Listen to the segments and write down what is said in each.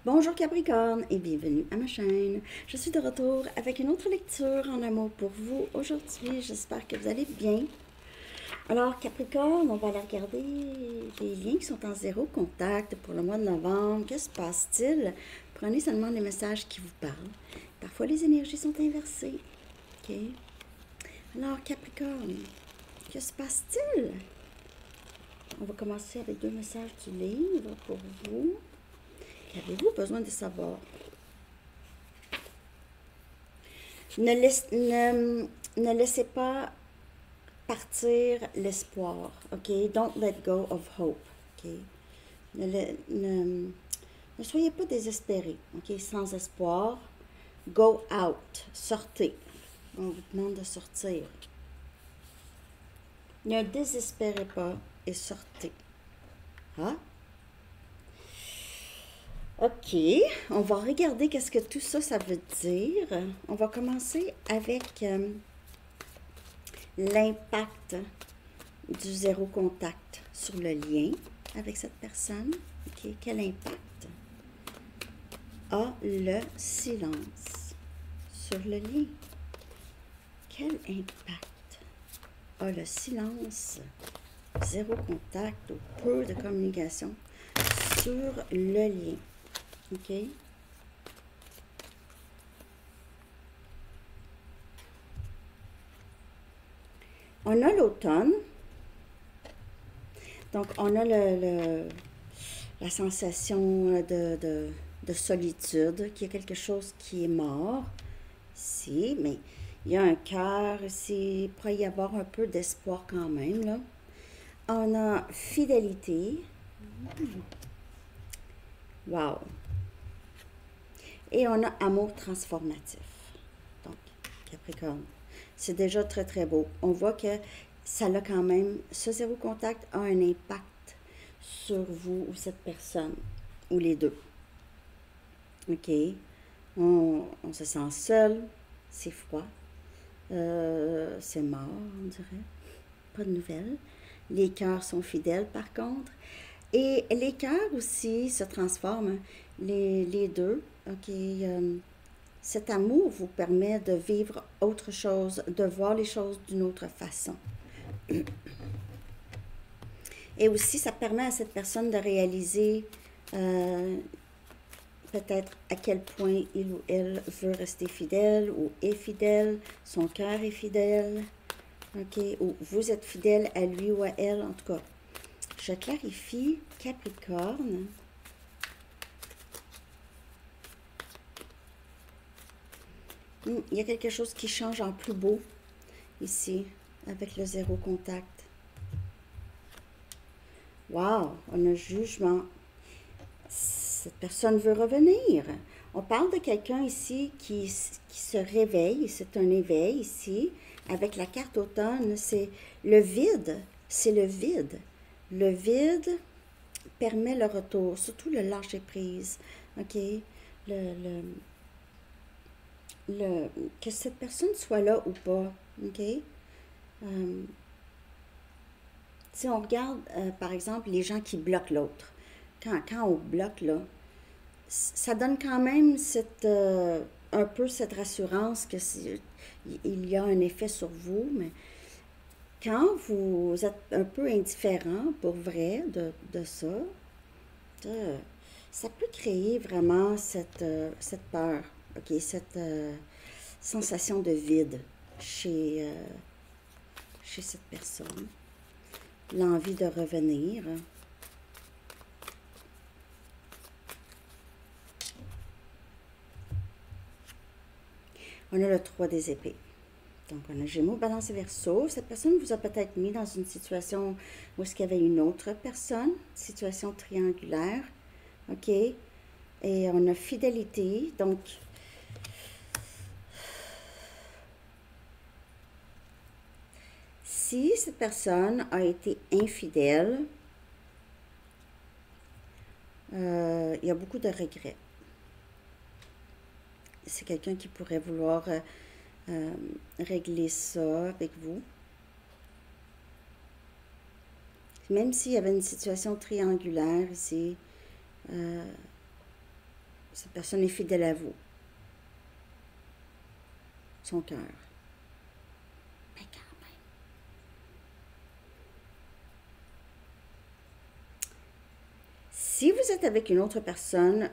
Bonjour Capricorne et bienvenue à ma chaîne. Je suis de retour avec une autre lecture en amour pour vous aujourd'hui. J'espère que vous allez bien. Alors Capricorne, on va aller regarder les liens qui sont en zéro contact pour le mois de novembre. Que se passe-t-il? Prenez seulement les messages qui vous parlent. Parfois les énergies sont inversées. Ok? Alors Capricorne, que se passe-t-il? On va commencer avec deux messages du livre pour vous. Avez-vous besoin de savoir? Ne laissez pas partir l'espoir, ok? Don't let go of hope, ok? Ne soyez pas désespérés, ok? Sans espoir, go out, sortez. On vous demande de sortir. Ne désespérez pas et sortez. Ah? Ok, on va regarder qu'est-ce que tout ça, ça veut dire. On va commencer avec l'impact du zéro contact sur le lien avec cette personne. Ok, quel impact a le silence sur le lien? Quel impact a le silence, zéro contact ou peu de communication sur le lien? OK? On a l'automne. Donc, on a la sensation de solitude, qu'il y a quelque chose qui est mort ici, mais il y a un cœur ici, il pourrait y avoir un peu d'espoir quand même, là. On a fidélité. Wow! Et on a amour transformatif. Donc, Capricorne. C'est déjà très, très beau. On voit que ça a quand même, ce zéro contact a un impact sur vous ou cette personne, ou les deux. OK? On se sent seul, c'est froid, c'est mort, on dirait. Pas de nouvelles. Les cœurs sont fidèles, par contre. Et les cœurs aussi se transforment, les deux. OK? Cet amour vous permet de vivre autre chose, de voir les choses d'une autre façon. Et aussi, ça permet à cette personne de réaliser peut-être à quel point il ou elle veut rester fidèle ou est fidèle, son cœur est fidèle, ok, ou vous êtes fidèle à lui ou à elle, en tout cas. Je clarifie, Capricorne. Il y a quelque chose qui change en plus beau ici, avec le zéro contact. Wow, on a jugement. Cette personne veut revenir. On parle de quelqu'un ici qui se réveille, c'est un éveil ici, avec la carte automne, c'est le vide, c'est le vide. Le vide permet le retour, surtout le lâcher-prise, ok? Que cette personne soit là ou pas, ok? Si on regarde, par exemple, les gens qui bloquent l'autre, quand on bloque, là, ça donne quand même un peu cette rassurance que il y a un effet sur vous, mais quand vous êtes un peu indifférent pour vrai de ça, ça peut créer vraiment cette peur, ok, cette sensation de vide chez cette personne, l'envie de revenir. On a le 3 des épées. Donc, on a Gémeaux, Balance et Verseau. Cette personne vous a peut-être mis dans une situation où est-ce qu'il y avait une autre personne, situation triangulaire. OK? Et on a fidélité. Donc, si cette personne a été infidèle, il y a beaucoup de regrets. C'est quelqu'un qui pourrait vouloir régler ça avec vous. Même s'il y avait une situation triangulaire ici, Cette personne est fidèle à vous. Son cœur. Mais quand même. Si vous êtes avec une autre personne,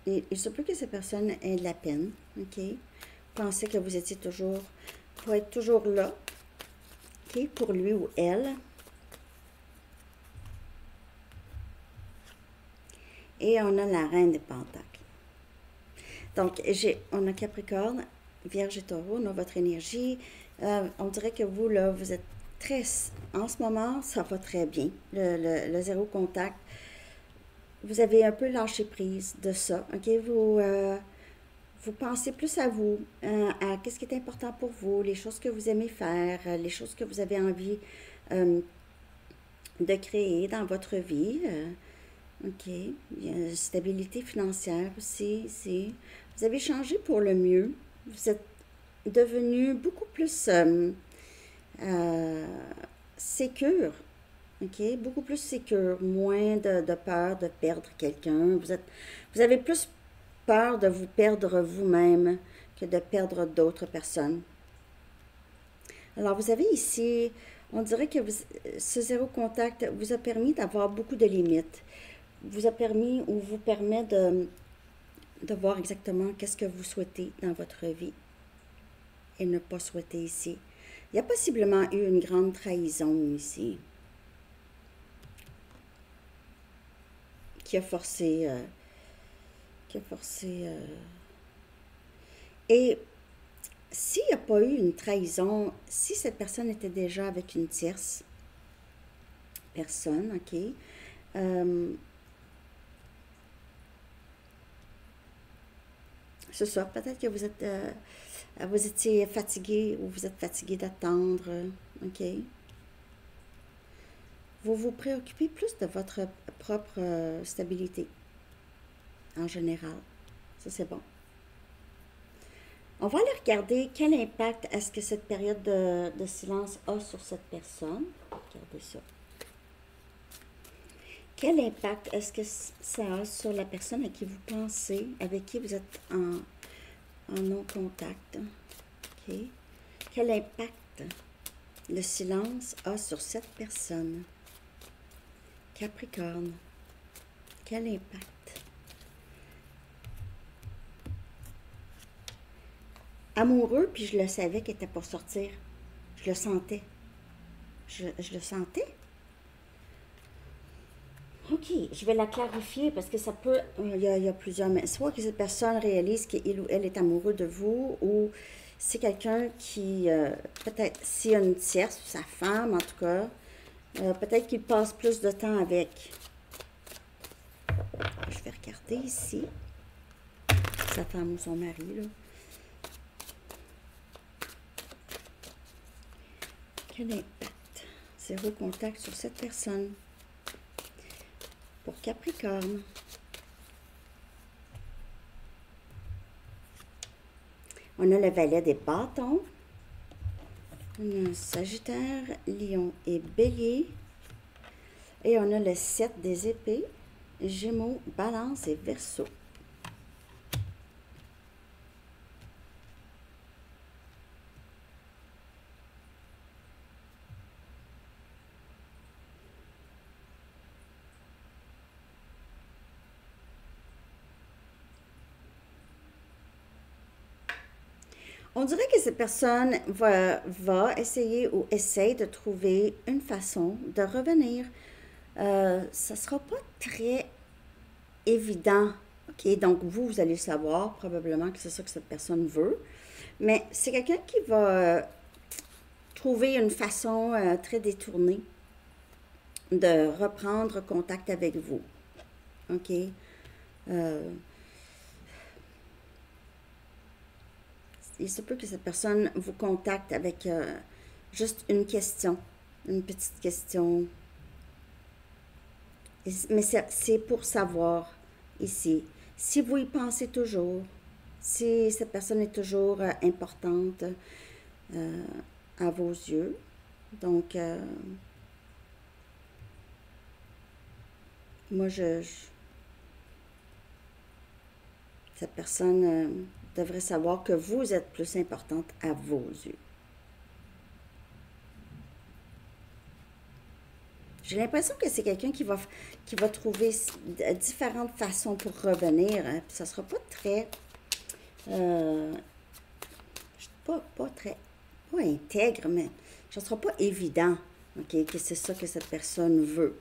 il se peut que cette personne ait de la peine, ok? Pensez que vous étiez toujours, pour être toujours là, ok? Pour lui ou elle. Et on a la reine des pentacles. Donc, on a Capricorne, Vierge et Taureau, on a votre énergie. On dirait que vous, là, vous êtes très... En ce moment, ça va très bien. Le zéro contact. Vous avez un peu lâché prise de ça, ok? Vous pensez plus à vous, à qu'est-ce qui est important pour vous, les choses que vous aimez faire, les choses que vous avez envie de créer dans votre vie. Ok, il y a une stabilité financière aussi, ici. Vous avez changé pour le mieux. Vous êtes devenu beaucoup plus sécure, ok? Beaucoup plus sécure, moins de peur de perdre quelqu'un. Vous avez plus peur de vous perdre vous-même que de perdre d'autres personnes. Alors, vous avez ici, on dirait que ce zéro contact vous a permis d'avoir beaucoup de limites. Vous a permis ou vous permet de voir exactement qu'est-ce que vous souhaitez dans votre vie et ne pas souhaiter ici. Il y a possiblement eu une grande trahison ici qui a forcé... Et s'il n'y a pas eu une trahison, si cette personne était déjà avec une tierce personne, ok, c'est ça, peut-être que vous étiez fatigué ou vous êtes fatigué d'attendre, ok. Vous vous préoccupez plus de votre propre stabilité, en général. Ça, c'est bon. On va aller regarder quel impact est-ce que cette période de silence a sur cette personne. Regardez ça. Quel impact est-ce que ça a sur la personne à qui vous pensez, avec qui vous êtes en non-contact? Ok. Quel impact le silence a sur cette personne? Capricorne. Quel impact? Amoureux, puis je le savais qu'il était pour sortir. Je le sentais. Je le sentais. Ok, je vais la clarifier parce que ça peut... Il y a plusieurs... Mais soit que cette personne réalise qu'il ou elle est amoureux de vous, ou c'est quelqu'un qui... peut-être, s'il y a une tierce, sa femme en tout cas, peut-être qu'il passe plus de temps avec. Je vais regarder ici. Sa femme ou son mari, là. Quel impact? Zéro contact sur cette personne. Pour Capricorne. On a le valet des bâtons. On a Sagittaire, Lion et Bélier. Et on a le 7 des épées, Gémeaux, Balance et Verseau. On dirait que cette personne va essayer ou essaie de trouver une façon de revenir. Ça ne sera pas très évident. OK, donc vous allez le savoir probablement que c'est ça que cette personne veut. Mais c'est quelqu'un qui va trouver une façon très détournée de reprendre contact avec vous. OK? Il se peut que cette personne vous contacte avec juste une question, une petite question. Mais c'est pour savoir ici, si vous y pensez toujours, si cette personne est toujours importante à vos yeux. Donc, moi, Cette personne devrait savoir que vous êtes plus importante à vos yeux. J'ai l'impression que c'est quelqu'un qui va trouver différentes façons pour revenir. Hein. Ça ne sera pas très... pas intègre, mais ça ne sera pas évident, ok, que c'est ça que cette personne veut.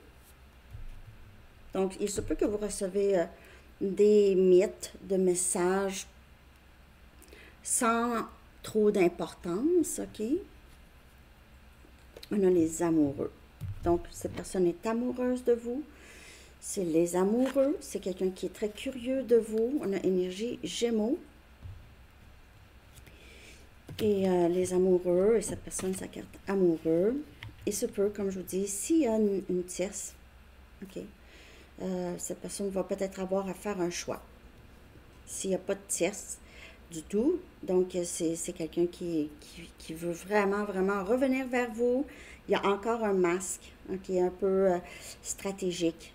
Donc, il se peut que vous recevez des mythes, de messages sans trop d'importance, ok? On a les amoureux. Donc, cette personne est amoureuse de vous. C'est les amoureux. C'est quelqu'un qui est très curieux de vous. On a énergie Gémeaux. Et les amoureux, et cette personne, sa carte amoureux. Il se peut, comme je vous dis, s'il y a une tierce, ok, cette personne va peut-être avoir à faire un choix. S'il n'y a pas de tierce du tout, donc c'est quelqu'un qui veut vraiment, vraiment revenir vers vous. Il y a encore un masque qui est un peu stratégique.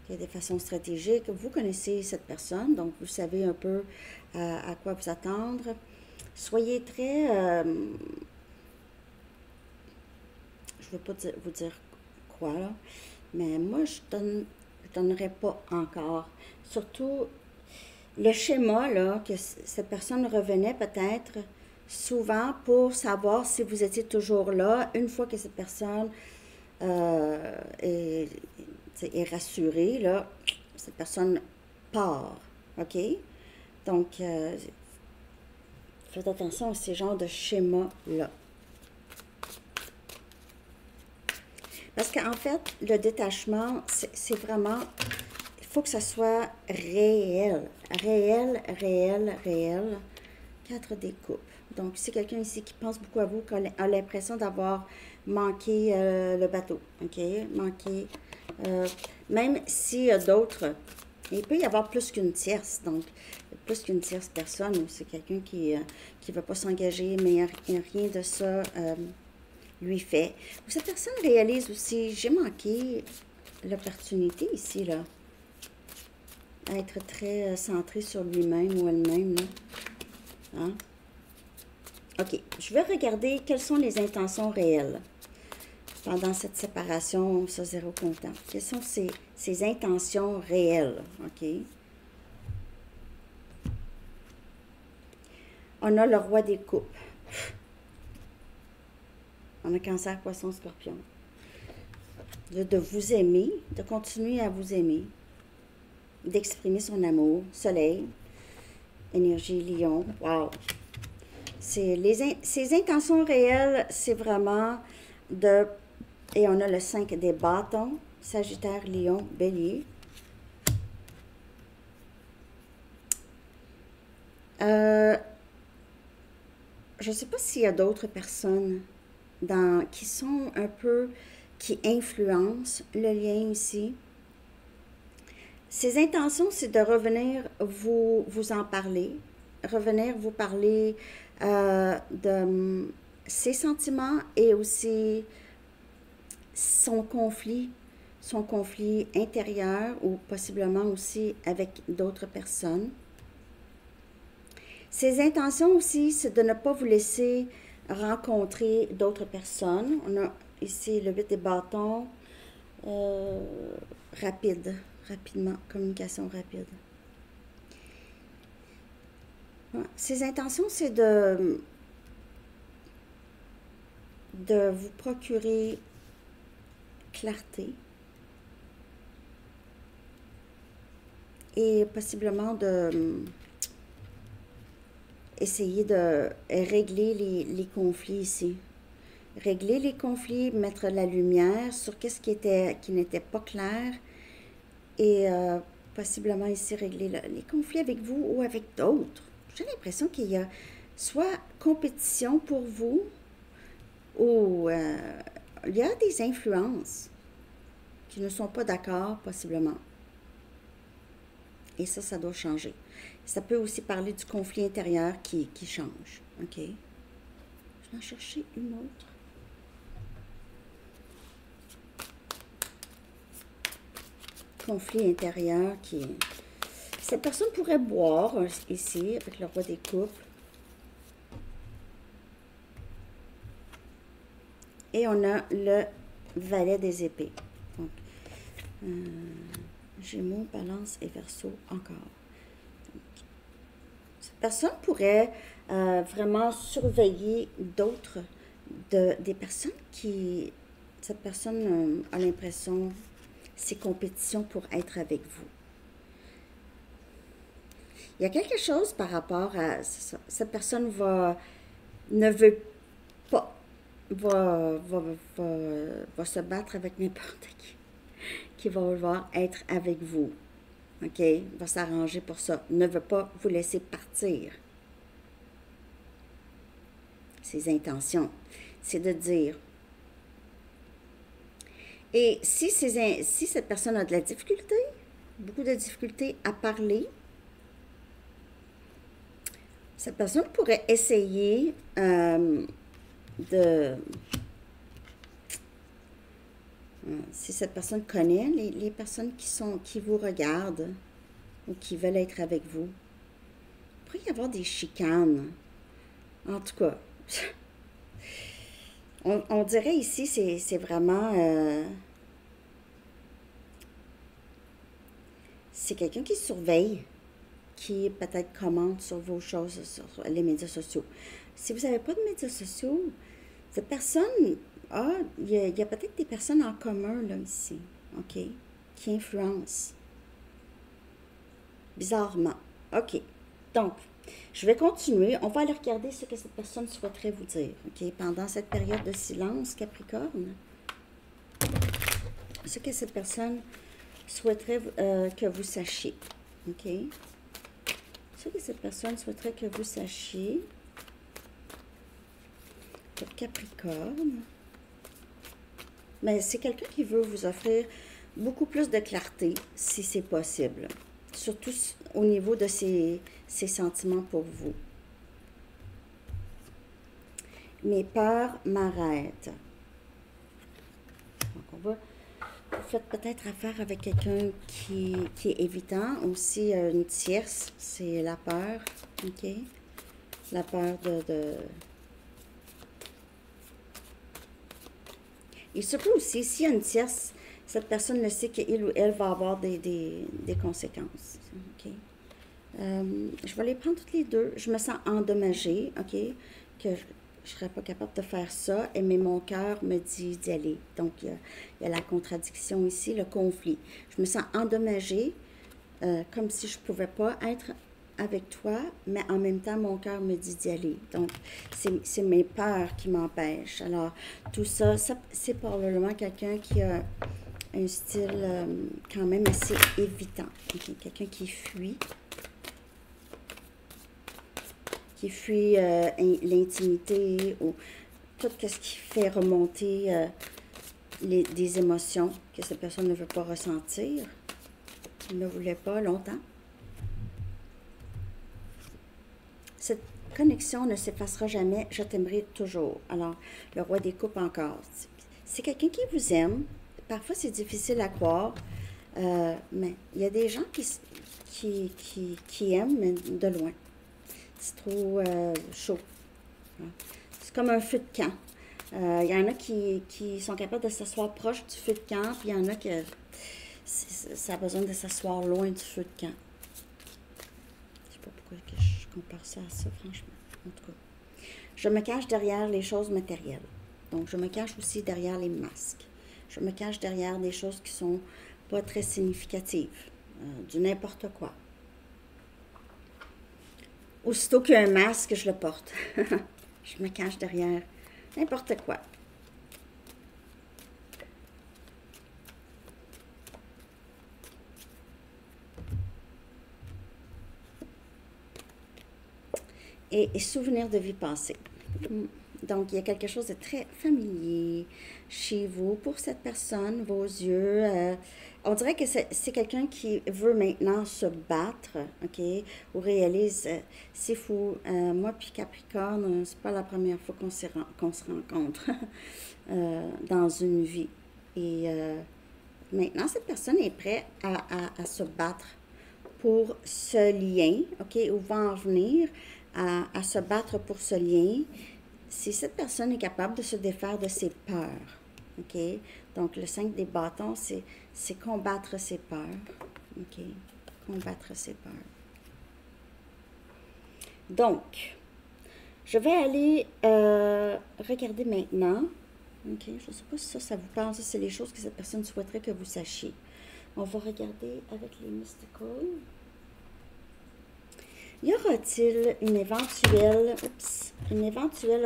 Il y a des façons stratégiques. Vous connaissez cette personne, donc vous savez un peu à quoi vous attendre. Soyez très... je ne veux pas vous dire quoi, là, mais moi, je donnerais pas encore. Surtout, le schéma, là, que cette personne revenait peut-être souvent pour savoir si vous étiez toujours là, une fois que cette personne est rassurée, là, cette personne part, ok? Donc, faites attention à ces genres de schémas-là. Parce qu'en fait, le détachement, c'est vraiment... Il faut que ça soit réel. Réel, réel, réel. 4 des coupes. Donc, c'est quelqu'un ici qui pense beaucoup à vous, qui a l'impression d'avoir manqué le bateau. OK? Manqué... même s'il y a d'autres... Il peut y avoir plus qu'une tierce. Donc, plus qu'une tierce personne. Ou c'est quelqu'un qui ne veut pas s'engager, mais rien de ça... lui fait. Cette personne réalise aussi, j'ai manqué l'opportunité ici, là, à être très centré sur lui-même ou elle-même, là. Hein? OK, je vais regarder quelles sont les intentions réelles pendant cette séparation, ce zéro content. Quelles sont ces intentions réelles, OK? On a le roi des coupes. On a Cancer, Poisson, Scorpion. De vous aimer, de continuer à vous aimer, d'exprimer son amour. Soleil, énergie Lion. Wow! Ces intentions réelles, c'est vraiment de... Et on a le 5 des bâtons, Sagittaire, Lion, Bélier. Je ne sais pas s'il y a d'autres personnes qui sont un peu, qui influencent le lien ici. Ses intentions, c'est de revenir vous en parler, revenir vous parler de ses sentiments et aussi son conflit intérieur ou possiblement aussi avec d'autres personnes. Ses intentions aussi, c'est de ne pas vous laisser rencontrer d'autres personnes. On a ici le 8 des bâtons, rapidement, communication rapide. Ses intentions, c'est de vous procurer clarté et possiblement essayer de régler les conflits ici. Régler les conflits, mettre la lumière sur qu'est-ce qui n'était pas clair et possiblement ici régler les conflits avec vous ou avec d'autres. J'ai l'impression qu'il y a soit compétition pour vous ou il y a des influences qui ne sont pas d'accord possiblement. Et ça doit changer. Ça peut aussi parler du conflit intérieur qui change. OK? Je vais en chercher une autre. Conflit intérieur qui... Cette personne pourrait boire ici, avec le roi des coupes. Et on a le valet des épées. Donc, Gémeaux, Balance et Verseau encore. Donc, cette personne pourrait vraiment surveiller d'autres, des personnes qui... Cette personne a l'impression, c'est compétition pour être avec vous. Il y a quelque chose par rapport à ça. Cette personne ne veut pas, va se battre avec n'importe qui va vouloir être avec vous. OK? Va s'arranger pour ça. Ne veut pas vous laisser partir. Ses intentions, c'est de dire. Et si cette personne a de la difficulté, beaucoup de difficulté à parler, cette personne pourrait essayer si cette personne connaît les personnes qui vous regardent ou qui veulent être avec vous, il pourrait y avoir des chicanes. En tout cas, on dirait ici, c'est vraiment... c'est quelqu'un qui surveille, qui peut-être commente sur vos choses sur les médias sociaux. Si vous n'avez pas de médias sociaux, cette personne il y a peut-être des personnes en commun là ici, OK, qui influencent. Bizarrement. OK. Donc, je vais continuer. On va aller regarder ce que cette personne souhaiterait vous dire, OK, pendant cette période de silence, Capricorne. Ce que cette personne souhaiterait que vous sachiez, OK? Ce que cette personne souhaiterait que vous sachiez pour Capricorne. Mais c'est quelqu'un qui veut vous offrir beaucoup plus de clarté, si c'est possible. Surtout au niveau de ses sentiments pour vous. Mes peurs m'arrêtent. Donc, vous faites peut-être affaire avec quelqu'un qui est évitant. Aussi, une tierce, c'est la peur. OK? La peur de... Il se peut aussi, s'il y a une tierce, cette personne le sait qu'il ou elle va avoir des conséquences. OK? Je vais les prendre toutes les deux. Je me sens endommagée, OK? Que je ne serais pas capable de faire ça, mais mon cœur me dit d'y aller. Donc, il y a la contradiction ici, le conflit. Je me sens endommagée, comme si je ne pouvais pas être avec toi, mais en même temps, mon cœur me dit d'y aller. Donc, c'est mes peurs qui m'empêchent. Alors, tout ça, c'est probablement quelqu'un qui a un style quand même assez évitant. Okay? Quelqu'un qui fuit l'intimité ou tout ce qui fait remonter des émotions que cette personne ne veut pas ressentir, ne voulait pas longtemps. Cette connexion ne s'effacera jamais, je t'aimerai toujours. Alors, le roi des coupes encore. C'est quelqu'un qui vous aime. Parfois, c'est difficile à croire, mais il y a des gens qui aiment, mais de loin. C'est trop chaud. C'est comme un feu de camp. Il y en a qui sont capables de s'asseoir proche du feu de camp, puis il y en a qui ça a besoin de s'asseoir loin du feu de camp. Je sais pas pourquoi que je compare ça à ça, franchement. En tout cas, je me cache derrière les choses matérielles. Donc, je me cache aussi derrière les masques. Je me cache derrière des choses qui sont pas très significatives. Du n'importe quoi. Aussitôt qu'il y a un masque, je le porte. Je me cache derrière n'importe quoi. Et souvenirs de vie passée. Donc, il y a quelque chose de très familier chez vous, pour cette personne, vos yeux. On dirait que c'est quelqu'un qui veut maintenant se battre, OK? Ou réalise, c'est fou. Moi puis Capricorne, c'est pas la première fois qu'on se rencontre dans une vie. Et maintenant, cette personne est prête à se battre pour ce lien, OK, ou va en venir à se battre pour ce lien, si cette personne est capable de se défaire de ses peurs, OK? Donc, le 5 des bâtons, c'est combattre ses peurs, OK? Combattre ses peurs. Donc, je vais aller regarder maintenant, OK? Je ne sais pas si ça vous parle, ça, c'est les choses que cette personne souhaiterait que vous sachiez. On va regarder avec les Mystical. Y aura-t-il une éventuelle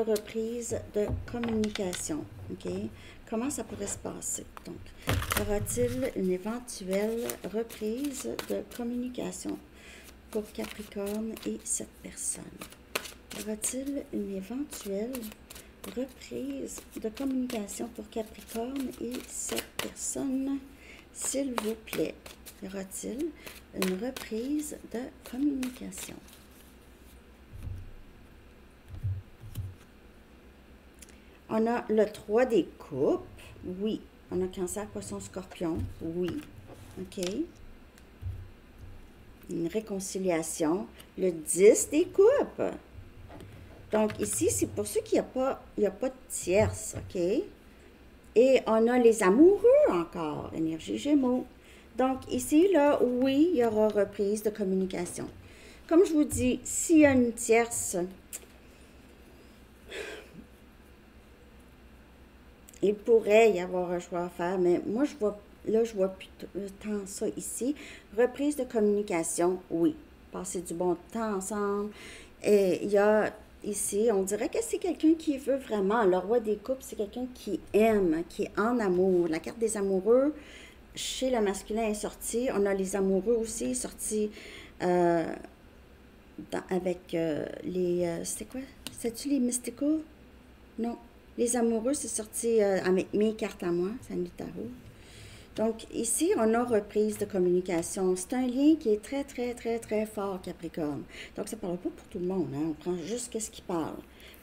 reprise de communication? OK? Comment ça pourrait se passer? Donc, y aura-t-il une éventuelle reprise de communication pour Capricorne et cette personne? Y aura-t-il une éventuelle reprise de communication pour Capricorne et cette personne? S'il vous plaît, y aura-t-il une reprise de communication? On a le 3 des coupes. Oui. On a Cancer, Poisson, Scorpion. Oui. OK. Une réconciliation. Le 10 des coupes. Donc, ici, c'est pour ceux qu'il n'y a pas de tierce. OK? Et on a les amoureux encore, énergie Gémeaux. Donc, ici, là, oui, il y aura reprise de communication. Comme je vous dis, s'il y a une tierce, il pourrait y avoir un choix à faire, mais moi, je vois plutôt tant ça ici. Reprise de communication, oui. Passer du bon temps ensemble. Et il y a ici, on dirait que c'est quelqu'un qui veut vraiment. Le roi des coupes, c'est quelqu'un qui aime, qui est en amour. La carte des amoureux, chez le masculin est sortie. On a les amoureux aussi sortis avec les... c'était quoi? C'était-tu les Mystical? Non. Les amoureux, c'est sorti avec mes cartes à moi, Sandy Tarot. Donc, ici, on a reprise de communication. C'est un lien qui est très, très, très, très fort, Capricorne. Donc, ça ne parle pas pour tout le monde, hein? On prend juste ce qui parle.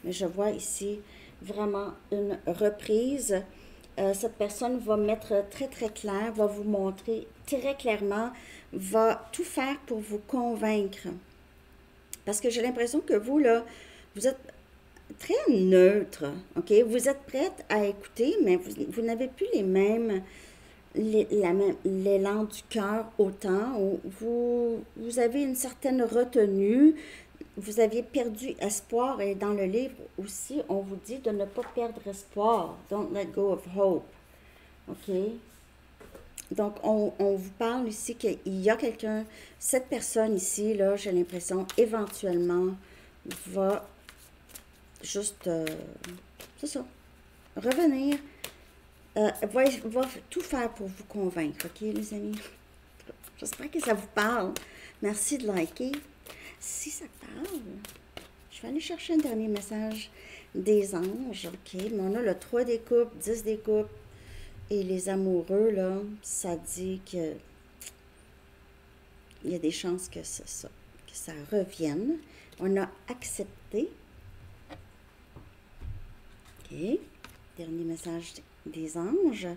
Mais je vois ici vraiment une reprise. Cette personne va mettre très, très clair, va vous montrer très clairement, va tout faire pour vous convaincre. Parce que j'ai l'impression que vous, là, vous êtes très neutre, OK? Vous êtes prête à écouter, mais vous n'avez plus les mêmes... l'élan du cœur autant, où vous avez une certaine retenue, vous aviez perdu espoir, et dans le livre aussi, on vous dit de ne pas perdre espoir. Don't let go of hope. OK? Donc, on vous parle ici qu'il y a quelqu'un, cette personne ici, là, j'ai l'impression, éventuellement, va juste, c'est ça, revenir. Va tout faire pour vous convaincre, OK, les amis? J'espère que ça vous parle. Merci de liker. Si ça parle, je vais aller chercher un dernier message des anges, OK? Mais on a le 3 des coupes, 10 des coupes et les amoureux, là, ça dit que il y a des chances que ça revienne. On a accepté. OK? Dernier message des anges.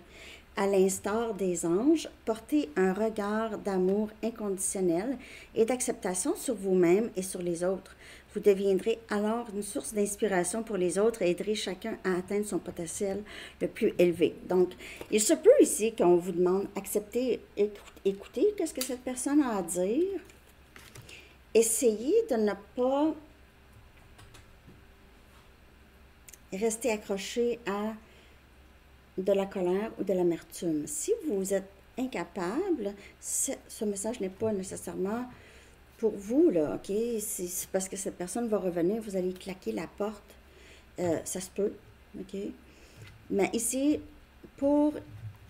À l'instar des anges, portez un regard d'amour inconditionnel et d'acceptation sur vous-même et sur les autres. Vous deviendrez alors une source d'inspiration pour les autres et aiderez chacun à atteindre son potentiel le plus élevé. Donc, il se peut ici qu'on vous demande d'accepter, écouter ce que cette personne a à dire. Essayez de ne pas rester accroché à de la colère ou de l'amertume. Si vous êtes incapable, ce message n'est pas nécessairement pour vous, là, OK? C'est parce que cette personne va revenir, vous allez claquer la porte. Ça se peut, OK? Mais ici, pour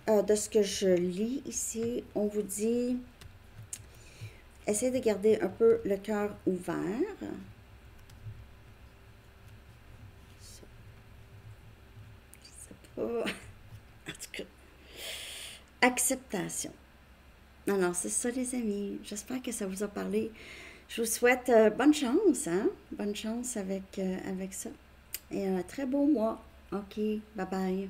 de ce que je lis ici, on vous dit, essayez de garder un peu le cœur ouvert. Je sais pas. En tout cas, acceptation. Alors, c'est ça, les amis. J'espère que ça vous a parlé. Je vous souhaite bonne chance, hein? Bonne chance avec ça. Et un très beau mois. OK, bye bye.